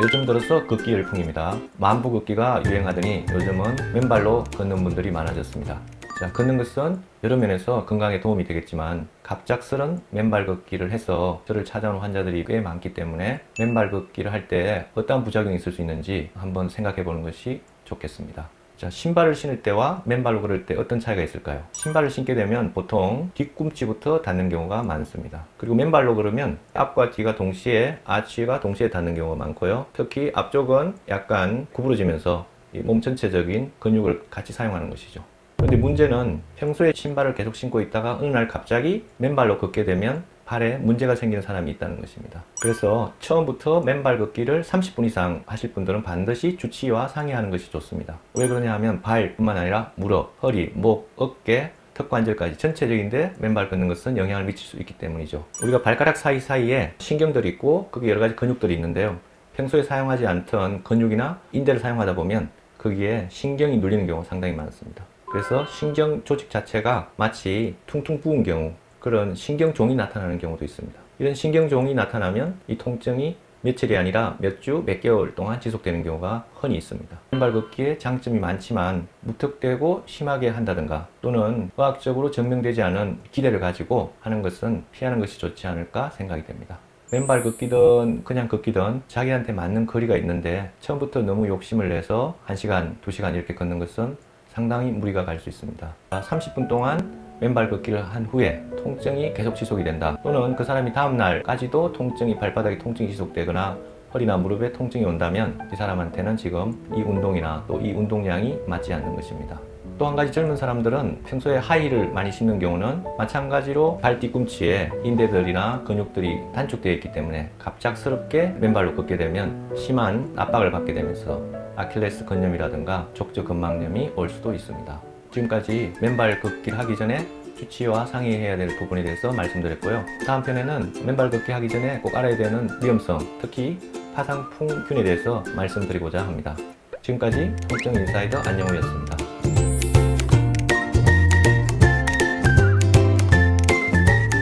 요즘 들어서 걷기 열풍입니다. 만보 걷기가 유행하더니 요즘은 맨발로 걷는 분들이 많아졌습니다. 자, 걷는 것은 여러 면에서 건강에 도움이 되겠지만 갑작스런 맨발 걷기를 해서 저를 찾아오는 환자들이 꽤 많기 때문에 맨발 걷기를 할 때 어떠한 부작용이 있을 수 있는지 한번 생각해 보는 것이 좋겠습니다. 자, 신발을 신을 때와 맨발로 걸을 때 어떤 차이가 있을까요? 신발을 신게 되면 보통 뒤꿈치부터 닿는 경우가 많습니다. 그리고 맨발로 걸으면 앞과 뒤가 동시에 아치가 동시에 닿는 경우가 많고요. 특히 앞쪽은 약간 구부러지면서 몸 전체적인 근육을 같이 사용하는 것이죠. 그런데 문제는 평소에 신발을 계속 신고 있다가 어느 날 갑자기 맨발로 걷게 되면 발에 문제가 생기는 사람이 있다는 것입니다. 그래서 처음부터 맨발 걷기를 30분 이상 하실 분들은 반드시 주치의와 상의하는 것이 좋습니다. 왜 그러냐 하면 발뿐만 아니라 무릎, 허리, 목, 어깨, 턱관절까지 전체적인데 맨발 걷는 것은 영향을 미칠 수 있기 때문이죠. 우리가 발가락 사이사이에 신경들이 있고 거기에 여러 가지 근육들이 있는데요. 평소에 사용하지 않던 근육이나 인대를 사용하다 보면 거기에 신경이 눌리는 경우가 상당히 많습니다. 그래서 신경 조직 자체가 마치 퉁퉁 부은 경우, 그런 신경종이 나타나는 경우도 있습니다. 이런 신경종이 나타나면 이 통증이 며칠이 아니라 몇 주, 몇 개월 동안 지속되는 경우가 흔히 있습니다. 맨발 걷기에 장점이 많지만 무턱대고 심하게 한다든가 또는 의학적으로 증명되지 않은 기대를 가지고 하는 것은 피하는 것이 좋지 않을까 생각이 됩니다. 맨발 걷기든 그냥 걷기든 자기한테 맞는 거리가 있는데 처음부터 너무 욕심을 내서 1시간, 2시간 이렇게 걷는 것은 상당히 무리가 갈 수 있습니다. 30분 동안 맨발 걷기를 한 후에 통증이 계속 지속이 된다. 또는 그 사람이 다음날까지도 통증이 발바닥에 통증이 지속되거나 허리나 무릎에 통증이 온다면 이 사람한테는 지금 이 운동이나 또 이 운동량이 맞지 않는 것입니다. 또 한 가지 젊은 사람들은 평소에 하이힐을 많이 신는 경우는 마찬가지로 발 뒤꿈치에 인대들이나 근육들이 단축되어 있기 때문에 갑작스럽게 맨발로 걷게 되면 심한 압박을 받게 되면서 아킬레스 건염이라든가 족저근막염이 올 수도 있습니다. 지금까지 맨발 걷기를 하기 전에 주치의와 상의해야 될 부분에 대해서 말씀드렸고요. 다음 편에는 맨발 걷기 하기 전에 꼭 알아야 되는 위험성, 특히 파상풍균에 대해서 말씀드리고자 합니다. 지금까지 통증 인사이더 안영우였습니다.